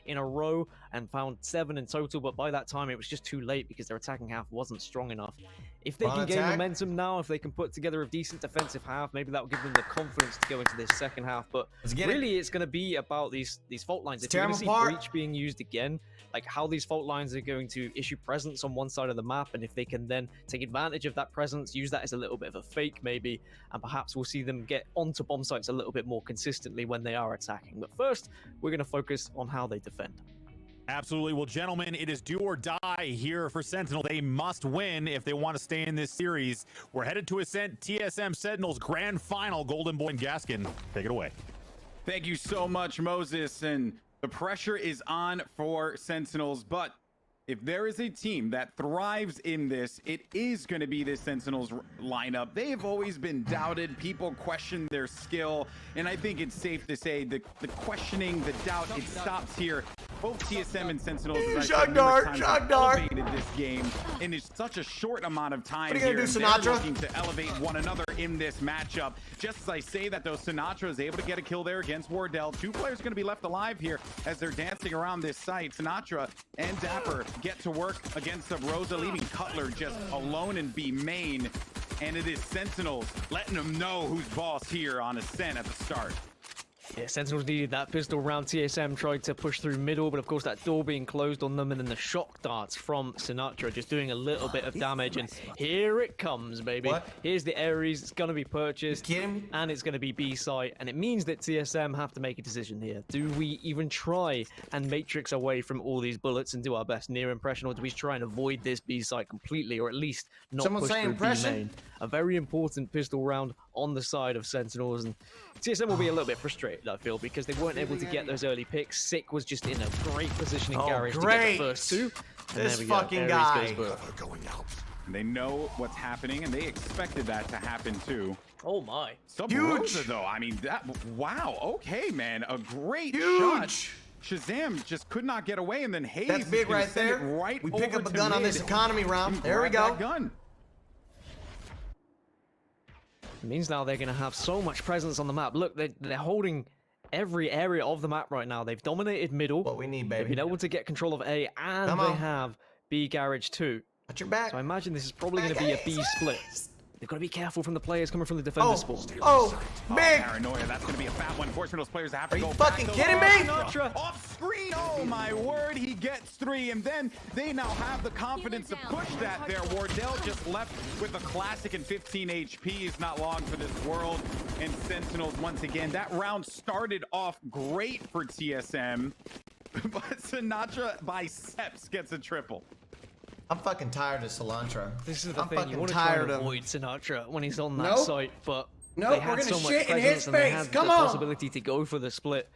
in a row and found 7 in total, but by that time it was just too late because their attacking half wasn't strong enough. If they can gain momentum now, if they can put together a decent defensive half, maybe that will give them the confidence to go into this second half. But really, it's going to be about these fault lines. If you're going to see Breach being used again, like how these fault lines are going to issue presence on one side of the map, and if they can then take advantage of that presence, use that as a little bit of a fake maybe, and perhaps we'll see them get onto bomb sites a little bit more consistently when they are attacking. But first, we're going to focus on how they defend. Absolutely. Well, gentlemen, it is do or die here for Sentinel. They must win if they want to stay in this series. We're headed to Ascent TSM Sentinels Grand Final. Golden Boy and Gaskin, take it away. Thank you so much, Moses. And the pressure is on for Sentinels, but if there is a team that thrives in this, it is going to be this Sentinels lineup. They have always been doubted. People question their skill, and I think it's safe to say the questioning, the doubt, it stops here. Both TSM and Sentinels have elevated this game in such a short amount of time. What are you gonna do, Sinatra? They're looking to elevate one another in this matchup. Just as I say that, though, Sinatra is able to get a kill there against Wardell. 2 players going to be left alive here as they're dancing around this site. Sinatra and Dapper get to work against Rosa, leaving Cutler just alone in B main. And it is Sentinels letting them know who's boss here on Ascent at the start. Yeah, Sentinels needed that pistol round. TSM tried to push through middle, but of course that door being closed on them, and then the shock darts from Sinatra just doing a little bit of damage, and here it comes, baby. What? Here's the Ares. It's going to be purchased, and it's going to be B site, and it means that TSM have to make a decision here. Do we even try and matrix away from all these bullets and do our best near impression, or do we try and avoid this B site completely, or at least not push through B main? A very important pistol round on the side of Sentinels, and TSM will be a little bit frustrated, I feel, because they weren't able to get those early picks. Sick was just in a great position in Garage to get the first 2. And this fucking guy. They know what's happening, and they expected that to happen too. Oh my. Rosa, though. I mean, that. Wow. Okay, man. A great shot. Shazam just could not get away, and then Hayes. That's big right there. We pick up a gun on this economy round. There we go. Gun. It means now they're going to have so much presence on the map. Look, they're holding every area of the map right now. They've dominated middle. What we need, baby. They've been able to get control of A, and they have B Garage too. At your back. So I imagine this is probably going to be a B split. They've got to be careful from the players coming from the defender spawn. Big! Paranoia, that's going to be a fat one. Fortunately, those players have to go back. Are you fucking kidding me? Off screen! Oh my word, he gets 3, and then they now have the confidence to push that there. Wardell just left with a classic and 15 HP. Is not long for this world. And Sentinels, once again, that round started off great for TSM, but Sinatra by Seps gets a triple. I'm fucking tired of Cilantro. This is the thing, you want to try and avoid Sinatra when he's on that site, but they had so much presence and they had the possibility to go for the split.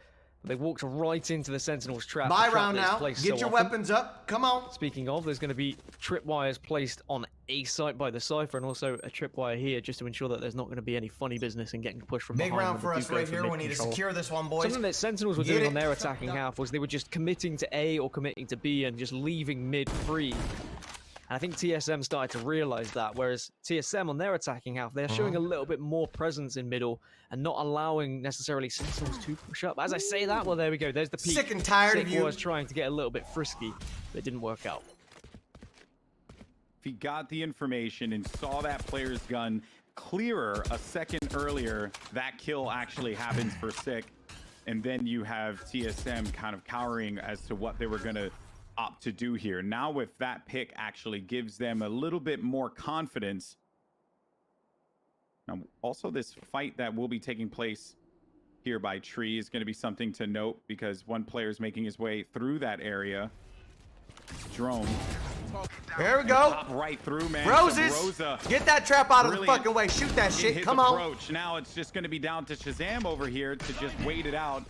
They walked right into the Sentinels trap. Buy round now. Get your weapons up. Come on. Speaking of, there's going to be tripwires placed on A site by the Cypher, and also a tripwire here just to ensure that there's not going to be any funny business and getting pushed from behind. Big round for us right here. We need to secure this one, boys. Something that Sentinels were doing on their attacking half was they were just committing to A or committing to B and just leaving mid free. And I think TSM started to realize that, whereas TSM on their attacking half, they're showing a little bit more presence in middle and not allowing necessarily Sentinels to push up. As I say that, well, there we go. There's the peak. Sick and tired of you. Was trying to get a little bit frisky, but it didn't work out. If he got the information and saw that player's gun clearer a second earlier, that kill actually happens for Sick. And then you have TSM kind of cowering as to what they were going to opt to do here. Now with that pick actually gives them a little bit more confidence. Now also this fight that will be taking place here by Tree is going to be something to note because one player is making his way through that area. Drone. There we go. Right through, man. Rosa. Get that trap out of the fucking way. Shoot that shit. Come on. Now it's just going to be down to Shazam over here to just wait it out.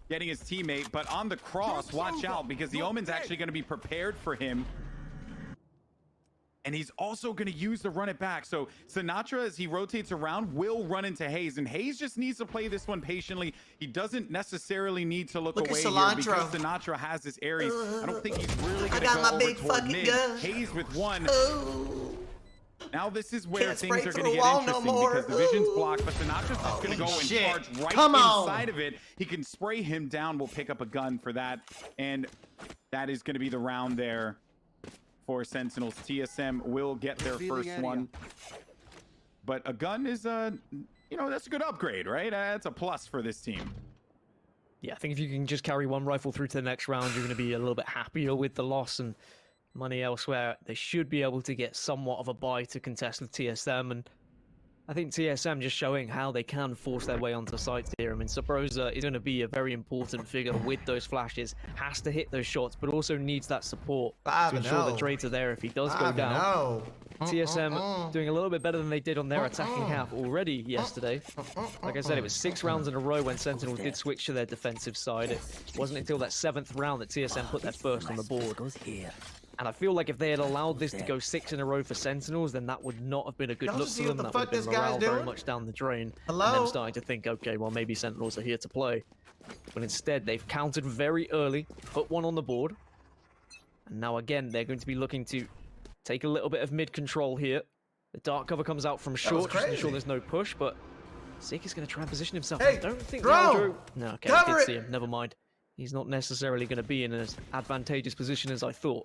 Getting his teammate, but on the cross, watch out, because the Omen's actually going to be prepared for him. And he's also going to use the run it back. So Sinatra, as he rotates around, will run into Hayes. And Hayes just needs to play this one patiently. He doesn't necessarily need to look away here because Sinatra has this Ares. I don't think he's really going to go over toward mid. Hayes with one. Now this is where Can't things spray are through going to a get wall no interesting more. because the vision's blocked, but Sinatra's just going to go and shit. charge right Come on. inside of it. He can spray him down. We'll pick up a gun for that, and that is going to be the round there for Sentinels. TSM will get their first one, but a gun is that's a good upgrade, right? That's a plus for this team. Yeah, I think if you can just carry one rifle through to the next round, you're going to be a little bit happier with the loss and money elsewhere. They should be able to get somewhat of a buy to contest with TSM, and I think TSM just showing how they can force their way onto sites here. I mean, Sabrosa is going to be a very important figure with those flashes, has to hit those shots, but also needs that support to ensure the trades are there if he does go down. TSM doing a little bit better than they did on their attacking half already yesterday. Like I said, it was 6 rounds in a row when Sentinels did switch to their defensive side. It wasn't until that 7th round that TSM put their first on the board. And I feel like if they had allowed this to go 6 in a row for Sentinels, then that would not have been a good look for them. That would have been morale very much down the drain. And them starting to think, okay, well, maybe Sentinels are here to play. But instead, they've countered very early, put one on the board. And now, again, they're going to be looking to take a little bit of mid-control here. The dark cover comes out from short, just to ensure there's no push, but Sick is going to try and position himself. Hey, I don't think drone! No, okay, I did see him. Never mind. He's not necessarily going to be in as advantageous position as I thought.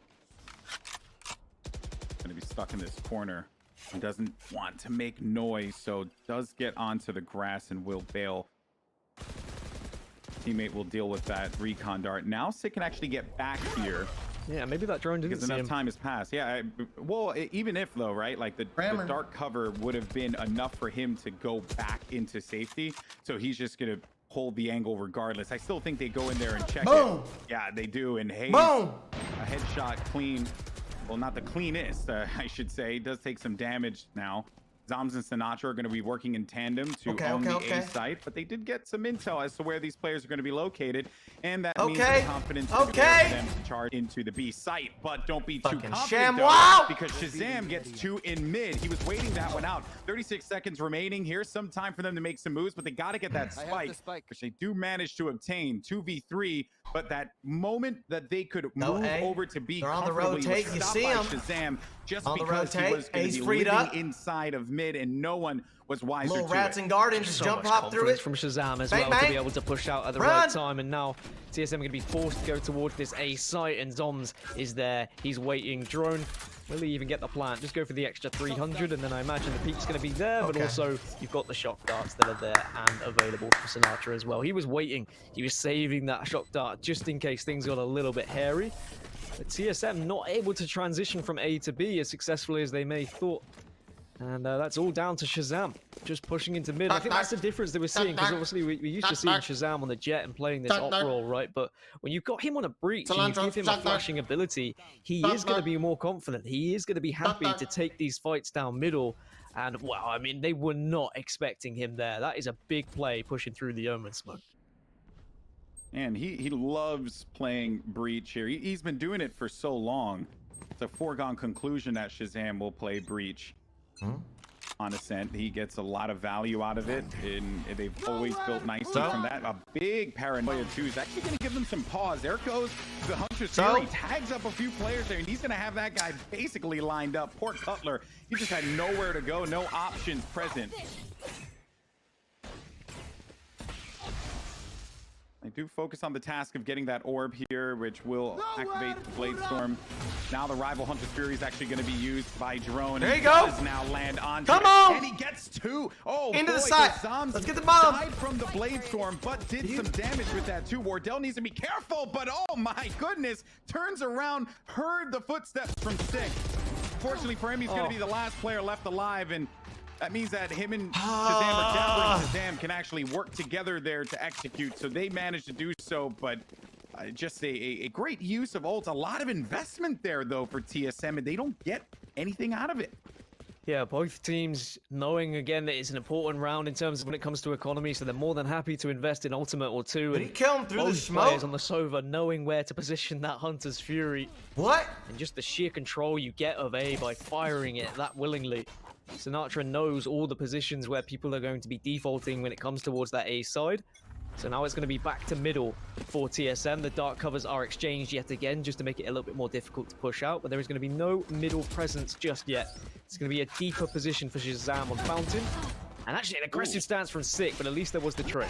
Going to be stuck in this corner and doesn't want to make noise, so does get onto the grass and will bail. Teammate will deal with that recon dart. Now Sick can actually get back here. Yeah, maybe that drone didn't because enough time has passed. Yeah, even if though, right? Like the dark cover would have been enough for him to go back into safety. So he's just gonna hold the angle regardless. I still think they go in there and check it. Yeah, they do. And Hayes, a headshot clean. Well, not the cleanest, I should say. It does take some damage now. Zoms and Sinatra are going to be working in tandem to own the A site, but they did get some intel as to where these players are going to be located, and that means the confidence for them to charge into the B site. But don't be too confident, though, because Shazam gets 2 in mid. He was waiting that one out. 36 seconds remaining. Here's some time for them to make some moves, but they got to get that spike, which they do manage to obtain. 2v3, but that moment that they could move over to B comfortably was stopped by Shazam just because he was going to be living inside of mid, and no one was wiser little to rats it. and guardians just jump hop through it from Shazam as well to be able to push out at the right time. And now TSM going to be forced to go towards this A site, and Zoms is there. He's waiting. Drone, will he even get the plant? Just go for the extra 300, and then I imagine the peak's going to be there, but also you've got the shock darts that are there and available for Sinatra as well. He was waiting. He was saving that shock dart just in case things got a little bit hairy. But TSM not able to transition from A to B as successfully as they may thought. And that's all down to Shazam, just pushing into mid. I think that's the difference that we're seeing, because obviously we used to seeing Shazam on the jet and playing this op role, right? But when you've got him on a breach and you give him a flashing ability, he is going to be more confident. He is going to be happy to take these fights down middle. And, wow, I mean, they were not expecting him there. That is a big play, pushing through the Omen smoke. And he loves playing breach here. He's been doing it for so long. It's a foregone conclusion that Shazam will play breach. On Ascent. He gets a lot of value out of it, and they've always built nicely from that. A big paranoia too is actually going to give them some pause. There goes the Hunter's Fury, tags up a few players there, and he's going to have that guy basically lined up. Poor Cutler, he just had nowhere to go, no options present. I do focus on the task of getting that orb here, which will activate the Blade Storm. Now the rival Hunter's Fury is actually going to be used by Drone. There you go. Does now land on. Come on. And he gets 2. Oh, into boy, the side. Let's get the bomb. Died from the Blade Storm, but did some damage with that too. Wardell needs to be careful, but oh my goodness, turns around, heard the footsteps from Sick. Fortunately for him, he's going to be the last player left alive, and that means that him and Shazam, or Dapper and Shazam, can actually work together there to execute. So they managed to do so, but just a great use of ults. A lot of investment there, though, for TSM, and they don't get anything out of it. Yeah, both teams knowing, again, that it's an important round in terms of when it comes to economy, so they're more than happy to invest in Ultimate or 2. Did he kill him through the smoke? Players on the Sova knowing where to position that Hunter's Fury. What? And just the sheer control you get of A by firing it that willingly. Sinatra knows all the positions where people are going to be defaulting when it comes towards that A side. So now it's going to be back to middle for TSM. The dark covers are exchanged yet again, just to make it a little bit more difficult to push out. But there is going to be no middle presence just yet. It's going to be a deeper position for Shazam on Fountain. And actually an aggressive stance from Sick, but at least there was the trade.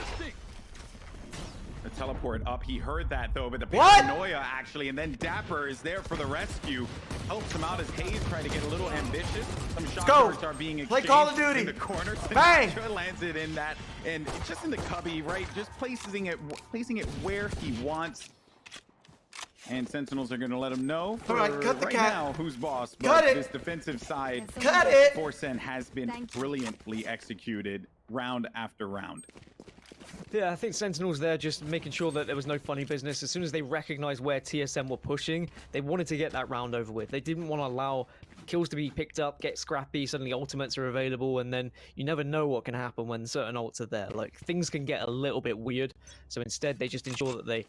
The teleport up, he heard that though, but the paranoia actually, and then Dapper is there for the rescue. Helps him out as Hayes trying to get a little ambitious. Some shot darts are being exchanged. Play Call of Duty. In the corner. Bang! Lands it in that, and it's just in the cubby, right? Just placing it where he wants. And Sentinels are going to let him know. All right, cut the cat. Now who's boss. But Cut it. This defensive side, Cut it. Forsen has been brilliantly executed round after round. Yeah, I think Sentinels there just making sure that there was no funny business. As soon as they recognized where TSM were pushing, they wanted to get that round over with. They didn't want to allow kills to be picked up, get scrappy, suddenly ultimates are available, and then you never know what can happen when certain ults are there. Like, things can get a little bit weird. So instead, they just ensure that they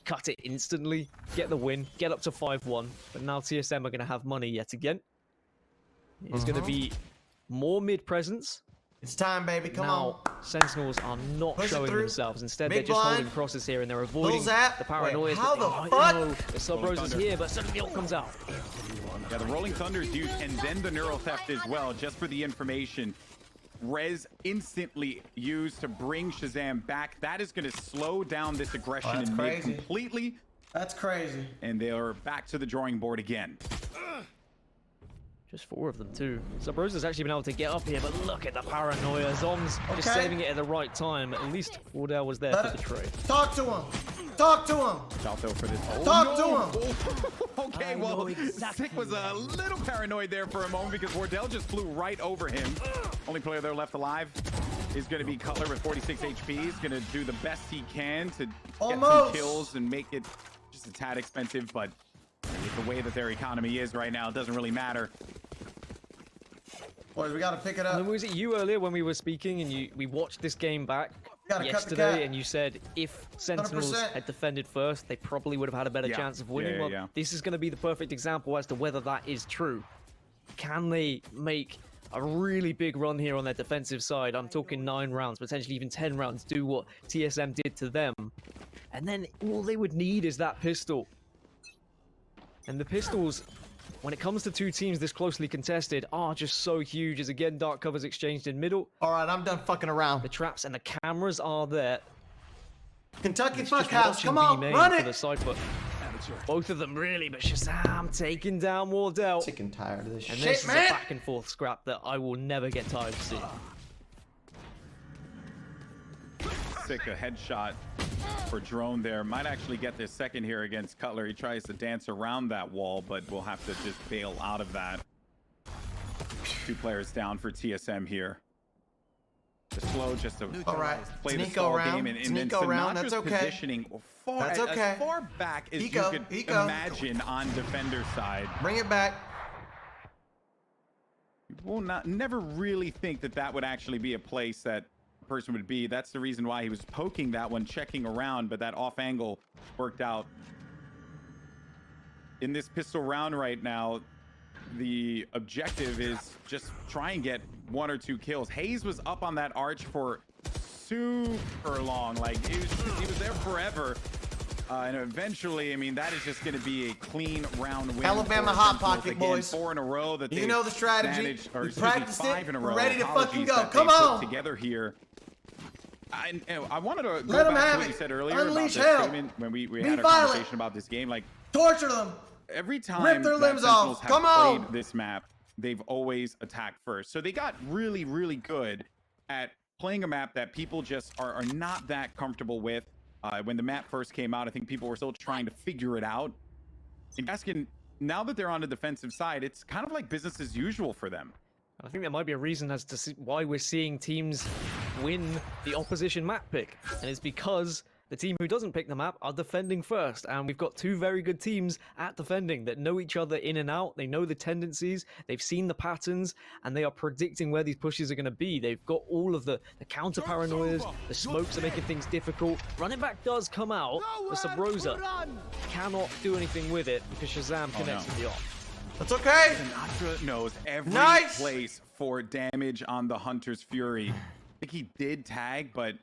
cut it instantly, get the win, get up to 5-1. But now TSM are going to have money yet again. It's going to be more mid-presence. It's time, baby. Come now, on. Sentinels are not showing themselves. Instead, they're just holding crosses here and they're avoiding the paranoia. Wait, how the fuck? The Sub-Rose is here, but suddenly the ult comes out. Yeah, the Rolling Thunder is used, and then the Neural Theft as well, just for the information. Rez instantly used to bring Shazam back. That is going to slow down this aggression in mid completely. That's crazy. And they are back to the drawing board again. Just 4 of them too. Sub-Rose has actually been able to get up here, but look at the paranoia. Zombs just saving it at the right time. At least Wardell was there for the trade. Talk to him. Talk to him. Out though for this. Talk to him. Okay, well, Sick was a little paranoid there for a moment because Wardell just flew right over him. Only player there left alive is going to be Cutler with 46 HP. He's going to do the best he can to get some kills and make it just a tad expensive, but with the way that their economy is right now, it doesn't really matter. Boys, we gotta pick it up. And was it you earlier when we were speaking and we watched this game back yesterday and you said if Sentinels 100%. had defended first, they probably would have had a better chance of winning? Well, this is going to be the perfect example as to whether that is true. Can they make a really big run here on their defensive side? I'm talking 9 rounds, potentially even 10 rounds, do what TSM did to them. And then all they would need is that pistol. And the pistols, when it comes to 2 teams this closely contested, are just so huge as again dark covers exchanged in middle. Alright, I'm done fucking around. The traps and the cameras are there. Kentucky Fuckhouse, come on, run it! For the side foot. Both of them really, but Shazam taking down Wardell. Sick and tired of this and shit, this man. is a back and forth scrap that I will never get tired of seeing. Sick, a headshot for Drone there. Might actually get this second here against Cutler. He tries to dance around that wall, but we'll have to just bail out of that. 2 players down for TSM here. The slow just to play the stall game, and then Sinatra's positioning as far back as you could imagine on defender side. Bring it back. You will never really think that that would actually be a place that person would be. That's the reason why he was poking that one, checking around, but that off angle worked out. In this pistol round right now, the objective is just try and get 1 or 2 kills. Hayes was up on that arch for super long. Like, he was there forever. And eventually, I mean, that is just going to be a clean round win. Alabama Hot Pocket, again, boys. 4 in a row that you know the strategy. Managed, or we practiced 5 in a row. We're ready to fucking go. That Come they on. put together here. I wanted to Let go back them have to what it. you said earlier Unleash about this hell. statement when we Be had a violent. conversation about this game. Like, Torture them. every time Rip their that limbs off. Sentinels have Come on. played this map, they've always attacked first. So they got really, really good at playing a map that people just are not that comfortable with. When the map first came out, I think people were still trying to figure it out. And Gaskin, now that they're on the defensive side, it's kind of like business as usual for them. I think there might be a reason as to why we're seeing teams win the opposition map pick. And it's because the team who doesn't pick the map are defending first. And we've got 2 very good teams at defending that know each other in and out. They know the tendencies, they've seen the patterns, and they are predicting where these pushes are going to be. They've got all of the counter paranoias, the smokes are making things difficult. Running back does come out, but Sub-Rosa cannot do anything with it because Shazam connects with the off. That's okay. Sinatra knows every place for damage on the Hunter's Fury. I think he did tag, but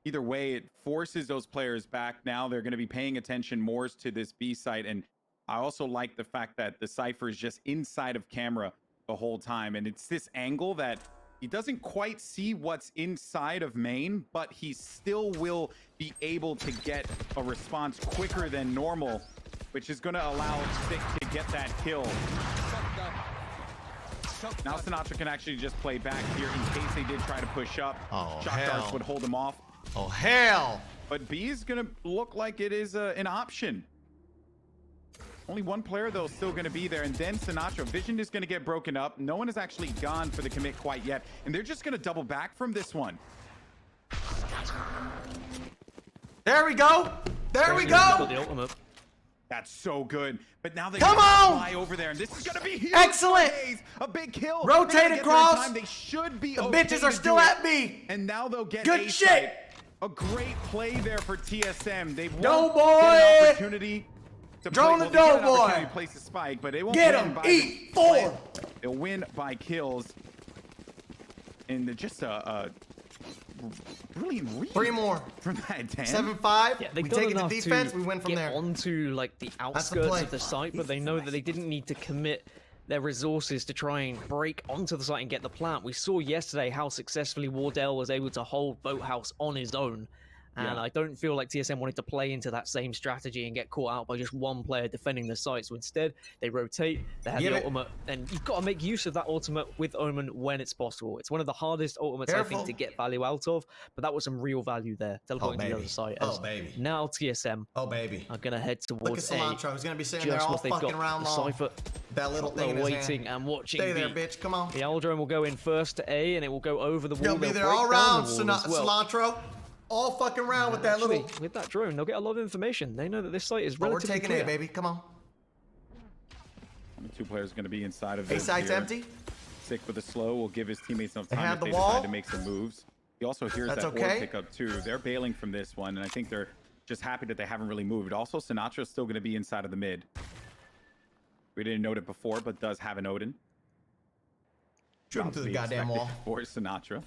either way, it forces those players back. Now they're going to be paying attention more to this B site. And I also like the fact that the Cypher is just inside of camera the whole time. And it's this angle that he doesn't quite see what's inside of main, but he still will be able to get a response quicker than normal, which is going to allow Stick to get that kill. Now Sinatraa can actually just play back here in case they did try to push up. Oh, Shock darts would hold him off. Oh, hell. But B is going to look like it is an option. Only one player, though, still going to be there. And then Sinatraa. Vision is going to get broken up. No one has actually gone for the commit quite yet. And they're just going to double back from this one. There we go. There we Got go. the ultimate. That's so good. But now they Come gotta on! fly over there. And this is going to be huge. Excellent. Faze. A big kill. Rotate They're gonna get there in across. time. They should be The okay bitches to are do still it. at me. And now they'll get Good A shit. site. A great play there for TSM. They Go, won't boy. get an opportunity to Drone play. the Well, they get an dough, boy. opportunity to place a spike, but they won't Get win 'em. by Eat the 4. They'll win by kills. And just a brilliant read 3 more. from that Dan. 7-5. Yeah, they We got take it to enough defense. to We win from get there. onto like the the outskirts play. of the site, but they know that they didn't need to commit their resources to try and break onto the site and get the plant. We saw yesterday how successfully Wardell was able to hold Boathouse on his own. And Yeah. I don't feel like TSM wanted to play into that same strategy and get caught out by just one player defending the site. So instead, they rotate, they have Give the it. ultimate, and you've got to make use of that ultimate with Omen when it's possible. It's one of the hardest ultimates, I Careful. think, to get value out of, but that was some real value there, teleporting to the baby. other site. Oh, as baby. Now TSM Oh, baby. are going to head Look at towards A. Cilantro. He's going to be sitting there Just all what they've fucking got. round The long. Cypher, That little thing in they're his waiting hand. and watching. Stay there, bitch. Come on. The Eldrone will go in first to A, and it will go over the wall. He'll be They'll there break all down round, the wall as well. Cilantro. All fucking round with that Actually, little... with that drone, they'll get a lot of information. They know that this site is Oh, we're relatively taking clear. A, baby. Come on. Only 2 players going to be inside of A it site's here. empty. Sick with the slow will give his teammates enough They time have if the they wall. decide to make some moves. He also hears That's that okay. board pickup too. They're bailing from this one, and I think they're just happy that they haven't really moved. Also, Sinatra's still going to be inside of the mid. We didn't note it before, but does have an Odin. Shoot him Not through to the be goddamn expected wall. for Sinatraa.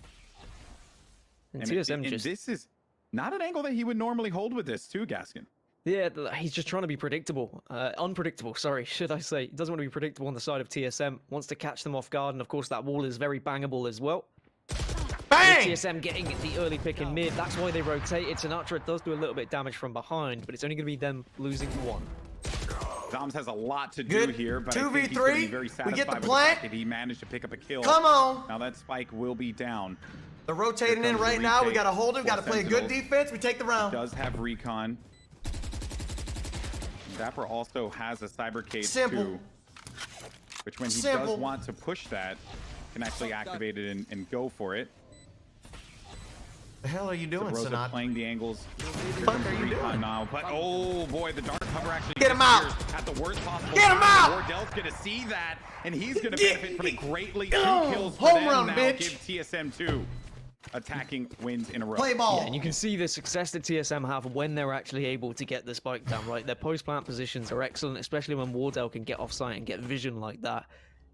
And And, TSM and just... this is not an angle that he would normally hold with this too, Gaskin. Yeah, he's just trying to be predictable. Unpredictable, sorry, should I say. He doesn't want to be predictable on the side of TSM. Wants to catch them off guard, and of course that wall is very bangable as well. Bang! TSM getting the early pick in mid. That's why they rotated. Sinatraa does do a little bit of damage from behind, but it's only going to be them losing 1. Doms has a lot to Good. do here, but I think he's 2v3. going to be very We satisfied get the with plant. the fact that he managed to pick up a kill. Come on. Now that spike will be down. They're rotating Here in comes the right now. We retake got to hold him. for Got to play a good Sentinels. defense. We take the round. Does have recon. Dapper also has a cybercade Simple. too, which when he Simple. does want to push that, can actually activate it and go for it. The hell are you So doing, Rosa Sinat? playing the angles. Here fuck comes are the you recon doing? now, but oh boy, the dark cover actually Get him out. disappears at the worst possible Get him time. out. Wardell's gonna see that, and he's gonna Get- benefit from it greatly. 2 Oh, kills for home them run, now. bitch. Give TSM 2 attacking wins in a row. Play ball. Yeah, and you can see the success that TSM have when they're actually able to get the spike down, right? Their post-plant positions are excellent, especially when Wardell can get off-site and get vision like that.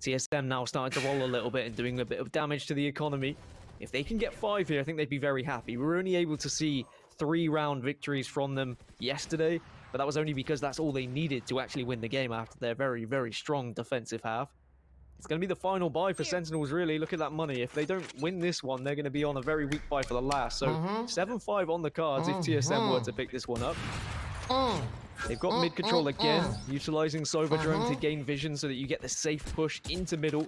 TSM now starting to roll a little bit and doing a bit of damage to the economy. If they can get 5 here, I think they'd be very happy. We were only able to see 3-round victories from them yesterday, but that was only because that's all they needed to actually win the game after their very, very strong defensive half. It's going to be the final buy for Sentinels, really. Look at that money. If they don't win this one, they're going to be on a very weak buy for the last. So 7-5 on the cards if TSM were to pick this one up. They've got mid control again, utilizing Sova drone to gain vision so that you get the safe push into middle.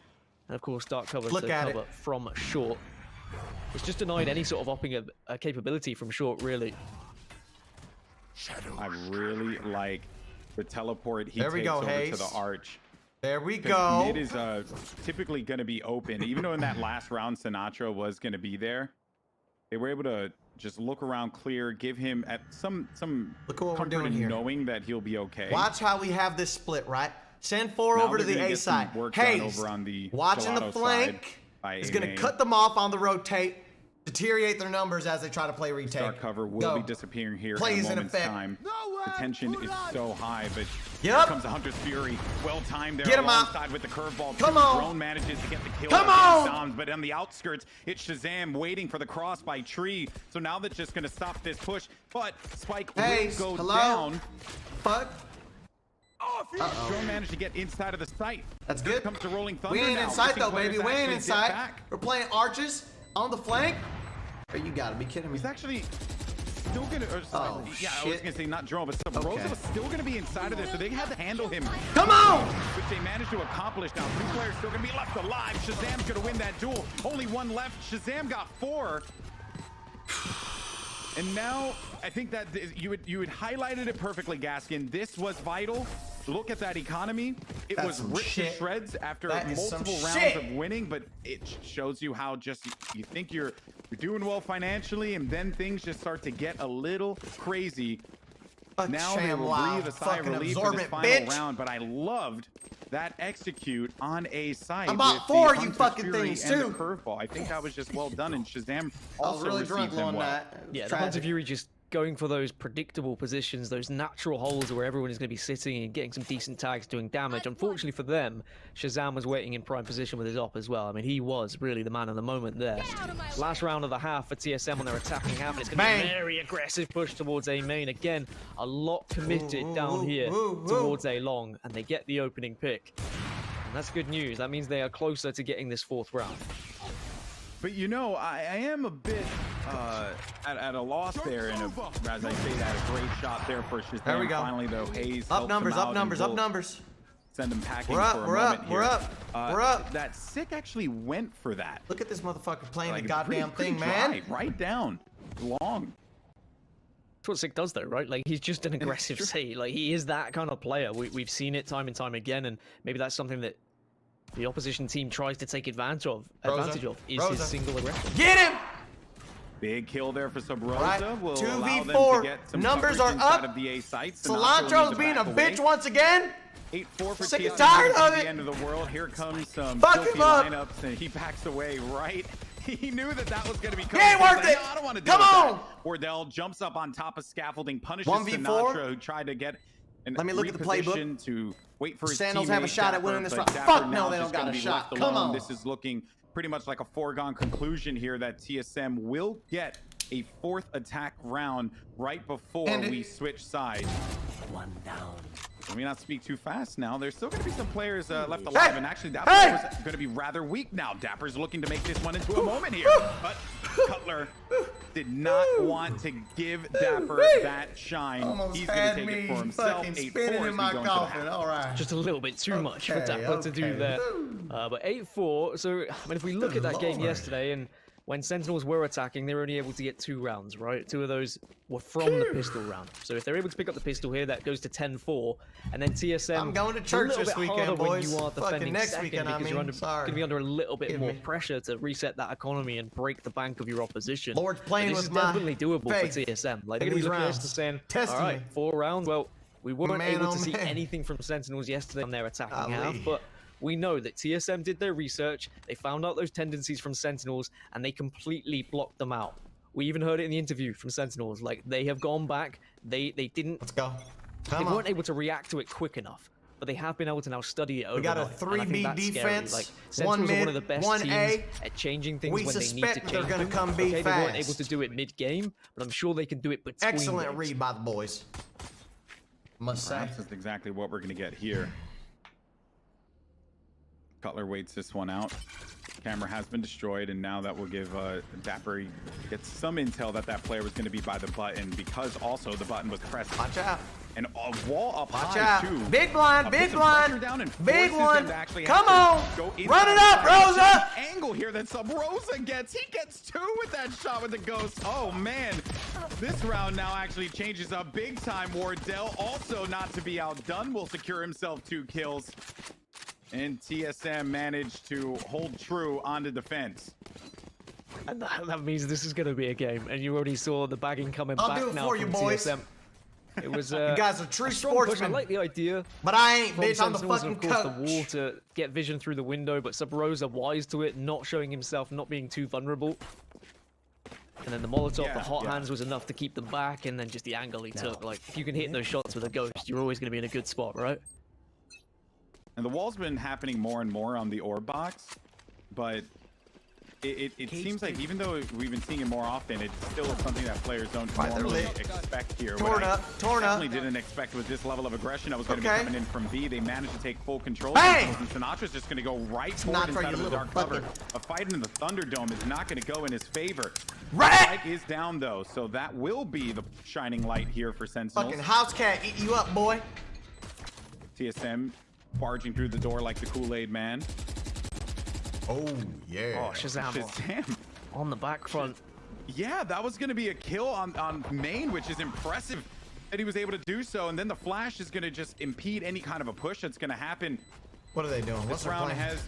And of course, dark cover Look to at cover it. from short. It's just denied any sort of opping a capability from short, really. I really like the teleport he There we takes go, over to Hayes. the arch. There we 'Cause go. Mid is typically going to be open. Even though in that last round Sinatraa was going to be there, they were able to just look around clear, give him at some Look at what we're comfort doing in here. knowing that he'll be okay. Watch how we have this split, right? Send 4 Now over to they're the gonna A get some side. work done Hayes, over on the watching the Gelato side flank, by is A going to main. cut them off on the rotate. deteriorate their numbers as they try to play retake. Star cover will Go. be disappearing here Plays in a in moment's effect. time. The tension is so high, but Yep. here comes the Hunter's Fury. Well timed there Get him out. alongside with the curveball. Come too. on. Drone manages to get the kill Come against on. Doms, but on the outskirts, it's Shazam waiting for the cross by Tree. So now that's just going to stop this push, but Spike Hey, will go hello? down. Fuck. Drone managed to get inside of the site. That's Here good. comes the Rolling Thunder We ain't now. inside Missing though, players baby. We ain't actually get inside. back. We're playing arches on the flank. Oh, you gotta be kidding me. He's actually still gonna. Oh, yeah, I shit. was gonna say not Drone, but Sub Rosa was still gonna be inside of this, so they had to handle him. Come on! Which they managed to accomplish. Now 3 players still gonna be left alive. Shazam's gonna win that duel. Only 1 left. Shazam got 4. And now I think that you had highlighted it perfectly, Gaskin. This was vital. Look at that economy. It That's was some ripped to shit. shreds after That is some multiple rounds shit. of winning, but it shows you how just you think you're doing well financially, and then things just start to get a little crazy. Now they will breathe a sigh of relief for this final round, but I loved that execute on a site. I'm about with 4 the you Hunter's fucking Fury things, and the too. curveball. I think that was just well done, and Shazam I was also really drunk received them on well. that. Yeah, the Tragic. Hunter Fury just going for those predictable positions, those natural holes where everyone is going to be sitting and getting some decent tags doing damage. Unfortunately for them, Shazam was waiting in prime position with his op as well. I mean, he was really the man of the moment there. Last round of the half for TSM on their attacking half, and it's going to be a very aggressive push towards A main. Again, a lot committed down here towards A long, and they get the opening pick. And that's good news. That means they are closer to getting this 4th round. But you know, I am a bit at a loss there, and as I say that, a great shot there for Shazam. There we go. Finally, though, Hayes Up helps numbers, him out up and numbers, up will numbers. Send him packing We're up, for a we're moment up, here. we're up, we're up. That Sick actually went for that. Look at this motherfucker playing Like, the goddamn pretty thing, dry, man. right down, long. That's what Sick does though, right? Like, he's just an aggressive C. Like, he is that kind of player. We've seen it time and time again, and maybe that's something that the opposition team tries to take advantage of, is his single aggression. Get him! Big kill there for Sub Rosa. Right. Will 2v4. allow them to get some Numbers coverage are inside up. of the A sites. Cilantro's being a bitch once again. 8-4 for Sick and TSM tired at of the it. end of the world. Here comes some Fuck filthy him up. lineups, and he backs away right. He knew that was going to be He coming. ain't He's worth like, it. "No, I don't want to do Come on." that." Wardell jumps up on top of scaffolding, punishes 1v4. Sinatra, who tried to get an Let me look at the playbook. reposition to wait for his Sentinels have a teammate, shot at Dapper, winning this but round. Dapper Fuck no, now they just don't got gonna a be shot. left Come alone. on. This is looking pretty much like a foregone conclusion here that TSM will get a 4th attack round right before we switch sides. 1 down. Let me not speak too fast now. There's still going to be some players left alive, and actually that player was going to be rather weak now. Dapper's looking to make this one into a moment here, but Cutler did not want to give Dapper that shine. Almost He's going had to take it me for himself. fucking 8-4 spinning as in we my go into the coffin. half. All right. Just a little bit too much for Dapper to do okay. there. But 8-4, so, I mean, if we look at that game yesterday, and when Sentinels were attacking, they were only able to get 2 rounds, right? 2 of those were from the pistol round. So if they're able to pick up the pistol here, that goes to 10-4. And then TSM, I'm going to it's a church little this bit weekend, harder when boys. you are Fucking defending next second weekend, I because mean. you're going Sorry. to be under a little bit Give more me. pressure to reset that economy and break the bank of your opposition. Lord's playing But this with is my definitely doable faith for TSM. Like, in they're going to these be looking at rounds. this and saying, Testing all right, me. 4 rounds. Well, we weren't Man, able oh, to see man. anything from Sentinels yesterday on their attacking half, Ali. but we know that TSM did their research, they found out those tendencies from Sentinels, and they completely blocked them out. We even heard it in the interview from Sentinels, like, they have gone back, they didn't, Let's go. they Come on. weren't able to react to it quick enough, but they have been able to now study it overnight. We got a and I think 3B that's scary. defense, Like, 1 Sentinels are one mid, of the best 1 teams A. at changing things We when they need to suspect change they're gonna them. come B Okay, they weren't able fast. to do it mid-game, but I'm sure they can do it between Excellent games. read by the boys. Must say. Perhaps that's exactly what we're going to get here. Cutler waits this one out. Camera has been destroyed, and now that will give Dapper gets some intel that that player was going to be by the button, because also the button was pressed. Watch out. And a wall up Watch high out. too. Big blind, Puts big some pressure blind. down and Big forces one. them to actually Come have to on. go inside Run it the up, side. Rosa. Angle here that Sub Rosa gets. He gets 2 with that shot with the ghost. Oh man, this round now actually changes up big time. Wardell also not to be outdone will secure himself 2 kills. And TSM managed to hold true on the defense. And that means this is going to be a game, and you already saw the bagging coming I'll back do it now for you, from boys. TSM. It was You guys are true a strong push. I sportsmen. like the idea. But I ain't, From bitch. I'm the Sentinels, fucking and of course coach. the wall to get vision through the window, but Sub Rosa wise to it, not showing himself, not being too vulnerable. And then the Molotov, Yeah, the hot yeah. hands was enough to keep them back, and then just the angle he took. Like, if you can hit those shots with a ghost, you're always going to be in a good spot, right? And the wall's been happening more and more on the orb box, but it seems like even though we've been seeing it more often, it's still something that players don't normally expect here. Torn up. Definitely didn't expect with this level of aggression that was going to be coming in from B. They managed to take full control. Bang! And Sinatra's just going to go right for Not it for inside you of the little dark cover. fucker. A fight in the Thunderdome is not going to go in his favor. Right! Spike is down though, so that will be the shining light here for Sentinels. Fucking house cat eat you up, boy. TSM barging through the door like the Kool-Aid man. Oh, yeah. Oh, Shazam Shazam. on the back front. Yeah, that was going to be a kill on main, which is impressive that he was able to do so. And then the flash is going to just impede any kind of a push that's going to happen. What are they doing? What's This their round plan? has,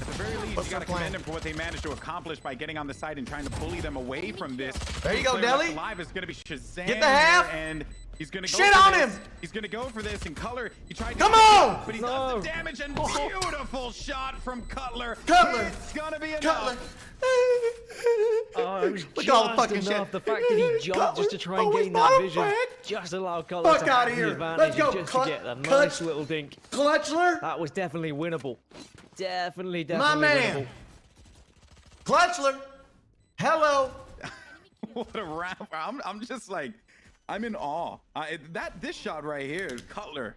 at the very least, What's you got to their plan? commend them for what they managed to accomplish by getting on the side and trying to bully them away from this. There you go, Player left Deli. alive is going to be Shazam. Get the half. here, and he's going to go Shit for on this. him. He's going to go for this in color. He tried to Come get it, on. but he No. does the damage, and beautiful shot from Cutler. Cutler. It's going to be enough. Cutler. Oh, it was Look at all the just fucking enough. shit. The fact that he jumped just to try and Cutler, gain always that my vision friend. just allowed Cutler Fuck to outta have here. the advantage Let's go, and just to Cut- get a Cut. nice little dink. Clutchler. That was definitely winnable. Definitely My man. Clutchler. Hello. What a round. I'm just like, I'm in awe. This shot right here is Cutler.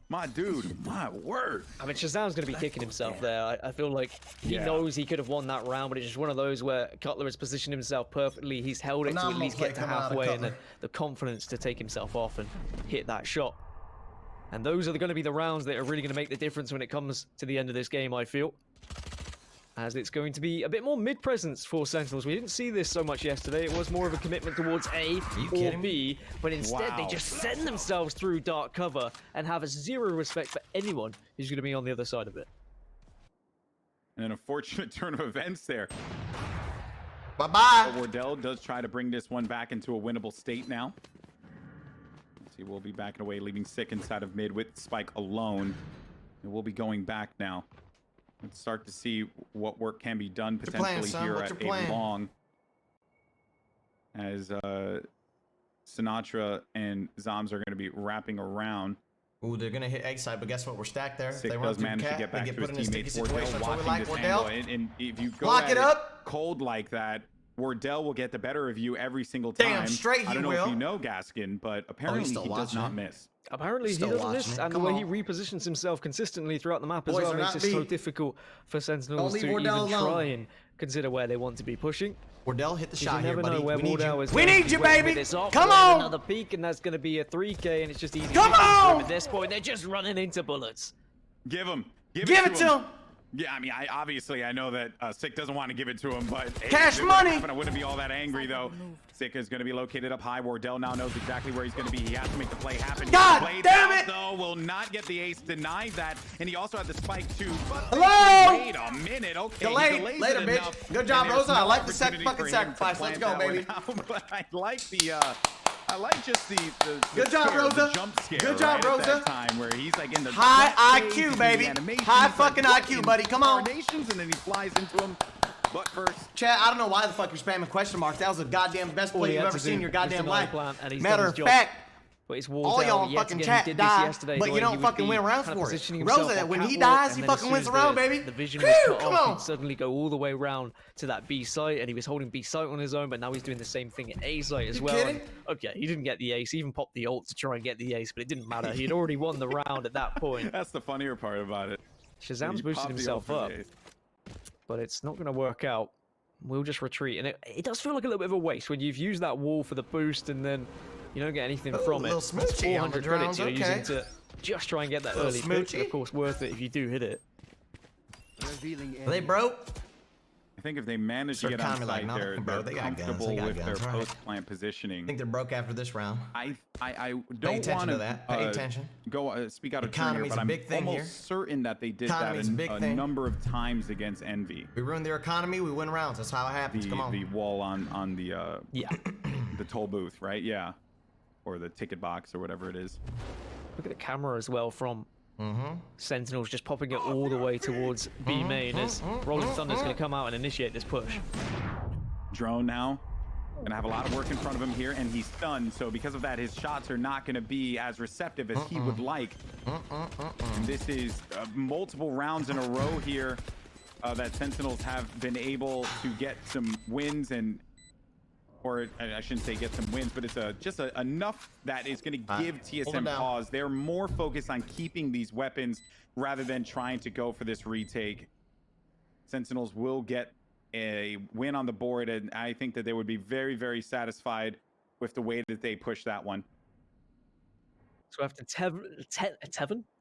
My dude, my word. I mean, Shazam's going to be kicking himself there. I feel like he Yeah. knows he could have won that round, but it's just one of those where Cutler has positioned himself perfectly. He's held it to at Phenomenal least play get to coming out of halfway, and Cutler. the confidence to take himself off and hit that shot. And those are going to be the rounds that are really going to make the difference when it comes to the end of this game, I feel. As it's going to be a bit more mid-presence for Sentinels. We didn't see this so much yesterday. It was more of a commitment towards A or kidding B, but instead they Wow. just send themselves through dark cover and have a zero respect for anyone who's going to be on the other side of it. And an unfortunate turn of events there. Bye-bye. But Wardell does try to bring this one back into a winnable state now. He will be backing away, leaving Sick inside of mid with Spike alone. And we'll be going back now. Let's start to see what work can be done your plan, potentially son? here What's at your plan? A long. As Sinatra and Zoms are going to be wrapping around. Ooh, they're gonna hit A side, but guess what? We're stacked there. If Sick they run does through manage to cat, get they back get to put his in a sticky teammates. situation. Wardell That's what we watching like, this Wardell. angle. And if you go Lock at it up. cold like that, Wardell will get the better of you every single time. Damn straight I don't he know if will. you know Gaskin, but apparently still he does watching not it. miss. Apparently he Still doesn't watching miss, it. and the Come way on. he repositions himself consistently throughout the map as Boys well are makes not it so beat. difficult for Sentinels Don't to leave even Wardell alone. try and consider where they want to be pushing. Wardell hit the You shot here, never buddy. know where We need Wardell you. is. We going. need He's you, waiting baby. for this off, Come there's on. Another peak, and that's going to be a 3K, and it's just easy. Come pickings for him on. At this point, they're just running into bullets. Give him. Give it to him. Yeah, I mean, I know that Sick doesn't want to give it to him, but hey, Cash if it money. happened, I wouldn't be all that angry though. Sick is going to be located up high. Wardell now knows exactly where he's going to be. He has to make the play happen. God Played damn out, it. Though will not get the ace. Denied that, and he also had the spike too. But Hello? wait a minute. Okay, Delayed. he delays Later, it bitch. enough, Good and job, there's Rosa. I no like the opportunity fucking for him to sacrifice. Let's plant go, that one baby. out. But I like the. I like just the Good job, scare, the Rosa. jump scare, Good job, right, at Rosa. that time where he's like in the High front phase, IQ, he's baby. in the animation, High he's like, fucking what IQ, in buddy. Come on. Carnations, and then he flies into him. But first, Chad, I don't know why the fuck you're spamming question marks. That was the goddamn best All play he you've had ever to seen in do your was goddamn deny life. plant, and he's Matter done of his job. fact, But it's all Wardell y'all in yet fucking again. chat He did this die, yesterday, but the you way don't he would fucking be win rounds kind of for it. positioning Rosa, himself on when he catwalk, dies, and he then fucking as wins soon the as round, baby. The vision was Woo, cut come off. on. He'd suddenly go all the way round to that B site, and he was holding B site on his own, but now he's doing the same thing at A site as You well. kidding? And, okay, he didn't get the ace. He even popped the ult to try and get the ace, but it didn't matter. He'd already won the round at that point. that's the funnier part about it. Shazam's He boosted popped the himself ult for up, the ace. but it's not going to work out. We'll just retreat, and it does feel like a little bit of a waste when you've used that wall for the boost and then you don't get anything from it. little It's smoochy on the 400 credits drums, you're okay. using to just try and get that Little early pick. smoochy. Of course, worth it if you do hit it. Are they broke? I think if they manage to They're get on kinda like site, nothing, bro. they're They got guns. comfortable They got with their guns, right? post-plant positioning. I think they're broke after this round. I Pay don't attention want to that. Pay attention. Go speak out of turn here, Economy's but a I'm big thing almost here. certain that they did that Economy's a big a thing. number of times against Envy. We ruin their economy, we win rounds. That's how it happens. Come on. The wall on the Yeah. the toll booth, right? Yeah, or the ticket box or whatever it is. Look at the camera as well from Sentinels, just popping it all the way towards B main as Rolling Thunder's going to come out and initiate this push. Drone now. Gonna have a lot of work in front of him here, and he's stunned. So because of that, his shots are not gonna be as receptive as he would like. And this is multiple rounds in a row here that Sentinels have been able to get some wins, or I shouldn't say get some wins, but it's just enough that is going to give TSM pause. They're more focused on keeping these weapons rather than trying to go for this retake. Sentinels will get a win on the board, and I think that they would be very, very satisfied with the way that they push that one. So after 10,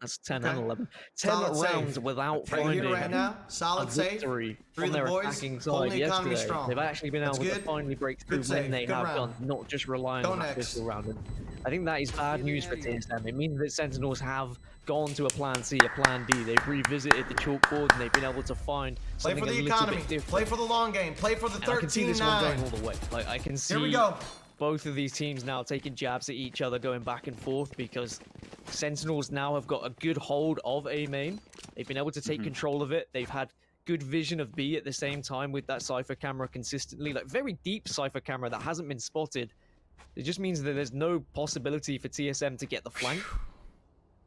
that's 10 and 11. 10 Solid rounds save. without Right finding here, right now. Solid a save. victory Three from of the their boys attacking holding side the economy yesterday. strong. They've actually been able That's to good. finally break through Good when save. they Good have round. done, not just relying Go on that next. pistol round. And I think that is bad news for TSM. It means that Sentinels have gone to a plan C, a plan D. They've revisited the chalkboard and they've been able to find Play something for the a little economy. bit different. Play for the long game. Play for the And I can see this one going 13-9. all the way. Like I can see Here we go. both of these teams now taking jabs at each other, going back and forth, because Sentinels now have got a good hold of A main. They've been able to take control of it. They've had good vision of B at the same time with that Cypher camera consistently, like very deep Cypher camera that hasn't been spotted. It just means that there's no possibility for TSM to get the flank.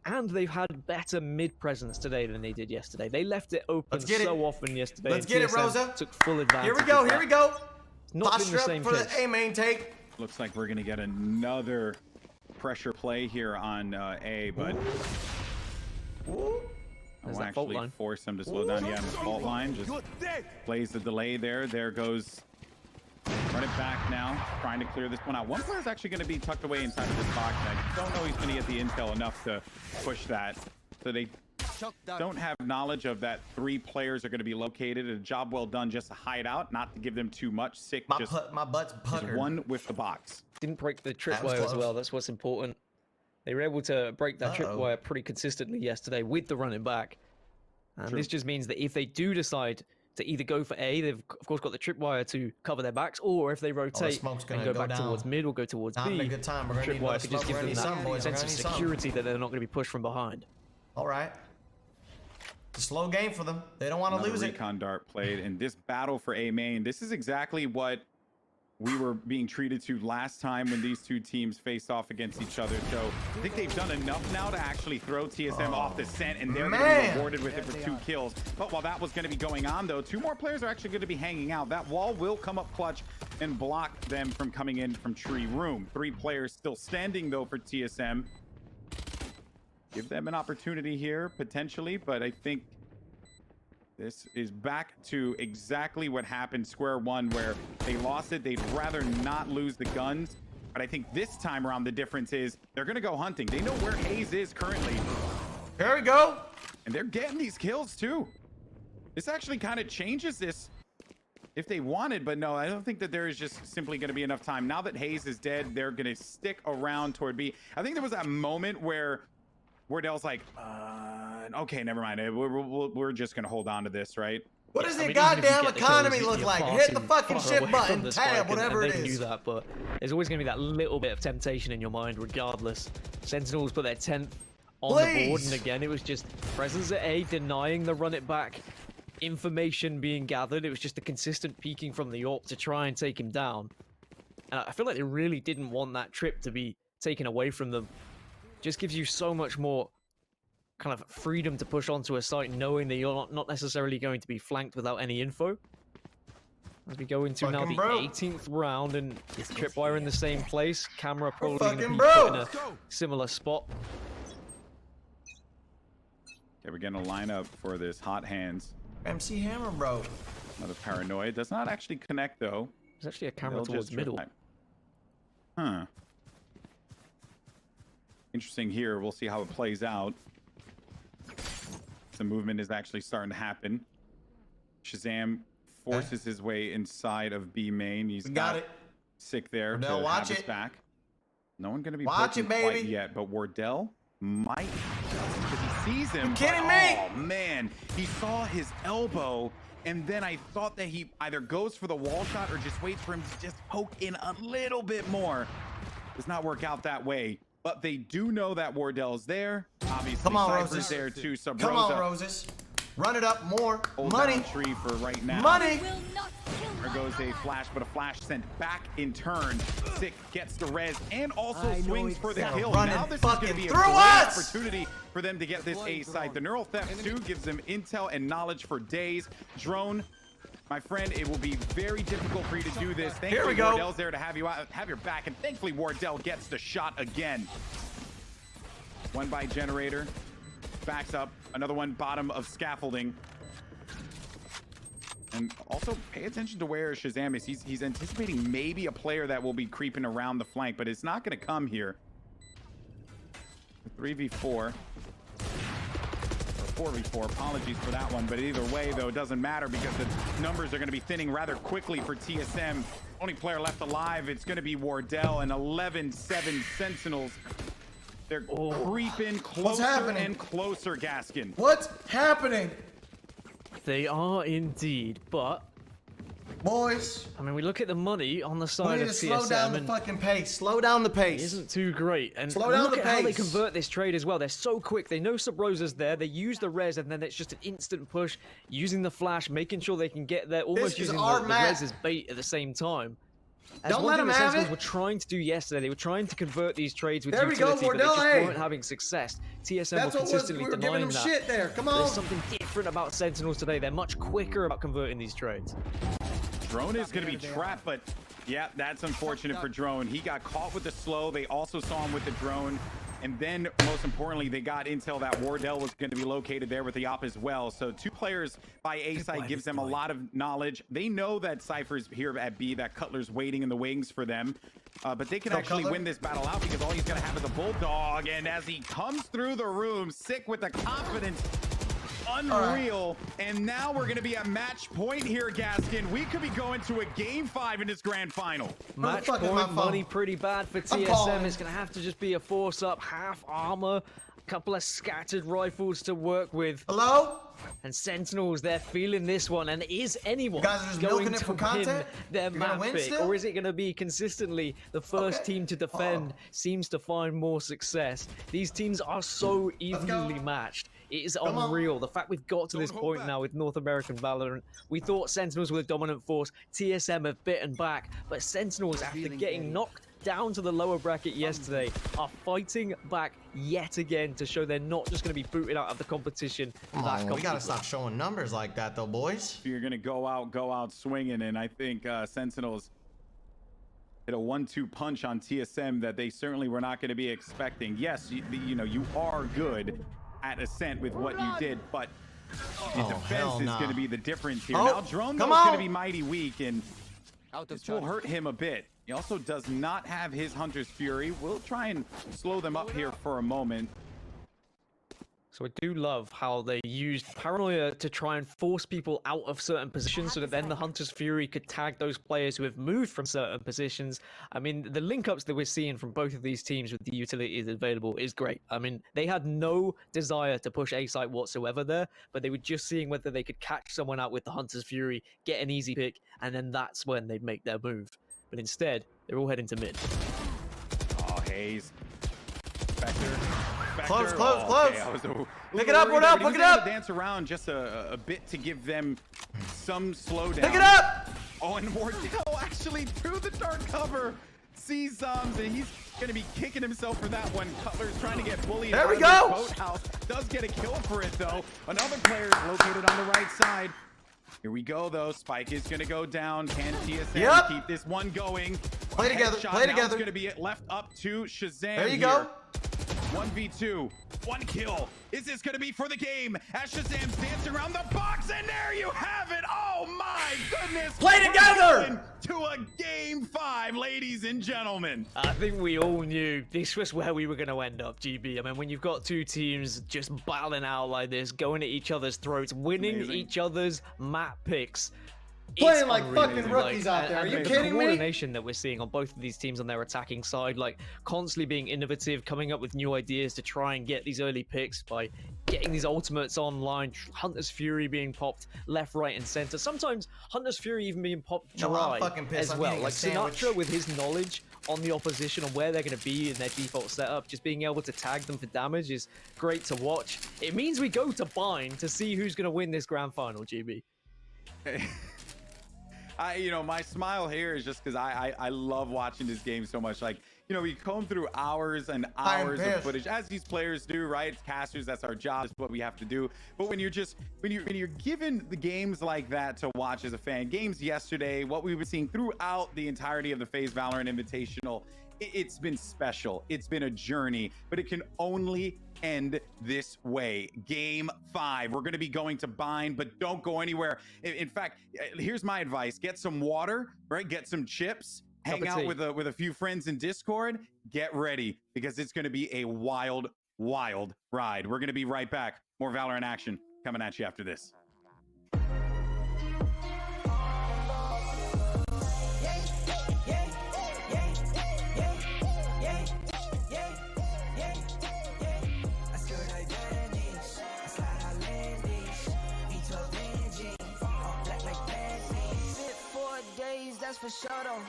And they've had better mid presence today than they did yesterday. They left it open so often yesterday. Let's and get it, TSM Rosa. took full advantage. Here we go. of Here that. we go. It's not been Posture the up same for case. the A main take. Looks like we're going to get another pressure play here on A, but Ooh. There's I'll that fault actually line. force him to slow down. Yeah, the fault line just plays the delay there. There goes. Run it back now, trying to clear this one out. One player is actually going to be tucked away inside of this box. And I don't know he's going to get the intel enough to push that. So they don't have knowledge of that 3 players are going to be located. A job well done just to hide out, not to give them too much. Sick, My butt's just puckered. one with the box. Didn't break the That was tripwire as close. well. That's what's important. They were able to break that Uh-oh. tripwire pretty consistently yesterday with the running back. And True. this just means that if they do decide to either go for A, they've of course got the tripwire to cover their backs, or if they rotate smoke's and gonna go go back down. towards mid or go towards Not B, in a good time. We're gonna need tripwire more could just smoke. give We're gonna them need that some, boys. We're sense gonna of need some. security that they're not going to be pushed from behind. All right. It's a slow game for them. They don't want to Another lose it. recon dart played, and this battle for A main, this is exactly what we were being treated to last time when these two teams faced off against each other. So I think they've done enough now to actually throw TSM off the scent, and they're going to be rewarded with it for 2 kills. But while that was going to be going on, though, 2 more players are actually going to be hanging out. That wall will come up clutch and block them from coming in from tree room. 3 players still standing, though, for TSM. Give them an opportunity here, potentially, but I think this is back to exactly what happened square one, where they lost it. They'd rather not lose the guns. But I think this time around, the difference is they're going to go hunting. They know where Faze is currently. Here we go. And they're getting these kills, too. This actually kind of changes this if they wanted. But no, I don't think that there is just simply going to be enough time. Now that Faze is dead, they're going to stick around toward B. I think there was that moment where Wardell's like, okay, never mind. We're just going to hold on to this, right? What does I the mean, even if you goddamn get the economy kills, look you're like? far Hit the too fucking far shift away button, from the spike, tab, and whatever they it can do is. that, but there's always going to be that little bit of temptation in your mind regardless. Sentinels put their 10th on the board, and again, it was just presence at A, denying the run it back, information being gathered. It was just a consistent peeking from the AWP to try and take him down. And I feel like they really didn't want that trip to be taken away from them. Just gives you so much more kind of freedom to push onto a site, knowing that you're not necessarily going to be flanked without any info. As we go into now the 18th round, and tripwire in the same place, camera probably going to be put in a similar spot. Okay, we're getting a lineup for this hot hands. MC Hammer, bro. Another paranoid. Does not actually connect, though. There's actually a camera They'll towards just middle. try. Huh. Interesting here. We'll see how it plays out. Some movement is actually starting to happen. Shazam forces his way inside of B main. He's got it. Sick there Wardell, to watch have his it. back. No one going to be Watch poking it, baby. quite yet, but Wardell might, because he sees him. You kidding but, me? Oh man, he saw his elbow, and then I thought that he either goes for the wall shot or just waits for him to just poke in a little bit more. Does not work out that way. But they do know that Wardell's there. Obviously, Come on, Cypher's Roses. there too. So Come on, Roses. Run it up more. hold Money. down tree for right now. Money. They're goes a flash, but a flash sent back in turn. Sick gets the res and also swings for the kill. Now this is going to be a great opportunity for them to get this A site. The Neural Theft 2 gives them intel and knowledge for days. Drone, my friend, it will be very difficult for you to do this. Thankfully, Wardell's there to have you out, have your back, and thankfully Wardell gets the shot again. One by generator, backs up. Another one bottom of scaffolding. And also pay attention to where Shazam is. He's anticipating maybe a player that will be creeping around the flank, but it's not going to come here. 3v4. 4v4, apologies for that one, but either way though, it doesn't matter because the numbers are going to be thinning rather quickly for TSM. Only player left alive, it's going to be Wardell, and 11-7 Sentinels. They're creeping closer and closer, Gaskin. What's happening? They are indeed, but boys, I mean, we look at the money on the side of TSM. Slow down the fucking pace. Slow down the pace. It isn't too great. And slow down look the at pace. how they convert this trade as well. They're so quick. They know Sub-Rosa's there. They use the res, and then it's just an instant push, using the flash, making sure they can get there, almost using the res as bait at the same time. Don't let them have Sentinels it. were trying to do yesterday. They were trying to convert these trades with utility, but they just hey. weren't having success. TSM That's were consistently we were denying giving them that. shit there. Come on. There's something different about Sentinels today. They're much quicker about converting these trades. Drone is going to be trapped, but yeah, that's unfortunate for Drone. He got caught with the slow. They also saw him with the drone. And then, most importantly, they got intel that Wardell was going to be located there with the op as well. So 2 players by A side gives them a lot of knowledge. They know that Cypher's here at B, that Cutler's waiting in the wings for them. But they can actually win this battle out because all he's going to have is a Bulldog. And as he comes through the room, Sick with the confidence, unreal. And now we're going to be at match point here, Gaskin. We could be going to a game 5 in this grand final. Match point money pretty bad for TSM. It's going to have to just be a force up, half armor, a couple of scattered rifles to work with. Hello? And Sentinels, they're feeling this one. And is anyone just going it to for win content? their map pick? Or is it going to be consistently the first team to defend seems to find more success? These teams are so evenly matched. It is unreal. The fact we've got to this point now with North American Valorant. We thought Sentinels were the dominant force. TSM have bitten back. But Sentinels, after getting knocked down to the lower bracket yesterday, are fighting back yet again to show they're not just going to be booted out of the competition. We got to stop showing numbers like that, though, boys. If you're going to go out swinging, and I think Sentinels hit a 1-2 punch on TSM that they certainly were not going to be expecting. Yes, you know, you are good at Ascent with what you did, but the defense is going to be the difference here. Now, Drone is going to be mighty weak, and this will hurt him a bit. He also does not have his Hunter's Fury. We'll try and slow them up here for a moment. So I do love how they used Paranoia to try and force people out of certain positions so that then the Hunter's Fury could tag those players who have moved from certain positions. I mean, the link-ups that we're seeing from both of these teams with the utilities available is great. I mean, they had no desire to push A-site whatsoever there, but they were just seeing whether they could catch someone out with the Hunter's Fury, get an easy pick, and then that's when they'd make their move. But instead, they're all heading to mid. Oh, Haze. Spectre. Close. Okay, pick it up, Wardell, pick it up! Dance around just a bit to give them some slowdown. Pick it up! Oh, and Wardell actually through the dark cover sees Zombs, and he's going to be kicking himself for that one. Cutler's trying to get bullied. There we go! Boathouse does get a kill for it, though. Another player is located on the right side. Here we go, though. Spike is going to go down. Can TSM keep this one going? Play together. Play together. It's going to be left up to Shazam. There you go. 1v2. 1 kill. Is this going to be for the game? As Shazam's dancing around the box, and there you have it. Oh, my goodness. Play together. To a game 5, ladies and gentlemen. I think we all knew this was where we were going to end up, GB. I mean, when you've got 2 teams just battling out like this, going at each other's throats, winning each other's map picks. Playing like fucking rookies out there. Are you kidding me? The coordination that we're seeing on both of these teams on their attacking side, like constantly being innovative, coming up with new ideas to try and get these early picks by getting these ultimates online. Hunter's Fury being popped left, right, and center. Sometimes Hunter's Fury even being popped dry as well. Like Sinatra with his knowledge on the opposition, on where they're going to be in their default setup, just being able to tag them for damage is great to watch. It means we go to Bind to see who's going to win this grand final, GB. My smile here is just because I love watching this game so much. Like, we comb through hours and hours of footage, as these players do, right? It's casters, that's our job, it's what we have to do. But when you're given the games like that to watch as a fan, games yesterday, what we've been seeing throughout the entirety of the Faze Valorant Invitational, it's been special. It's been a journey, but it can only end this way. Game 5. We're going to be going to Bind, but don't go anywhere. In fact, here's my advice. Get some water, right? Get some chips. Hang out with a few friends in Discord. Get ready, because it's going to be a wild, wild ride. We're going to be right back. More Valorant action coming at you after this. That's for sure though.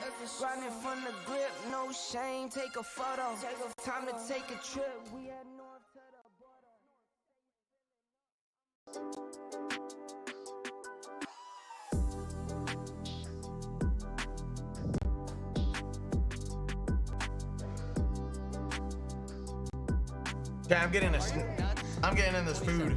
Running from the grip, no shame. Take a photo. Time to take a trip. We head north to the border. Okay, I'm getting in this food.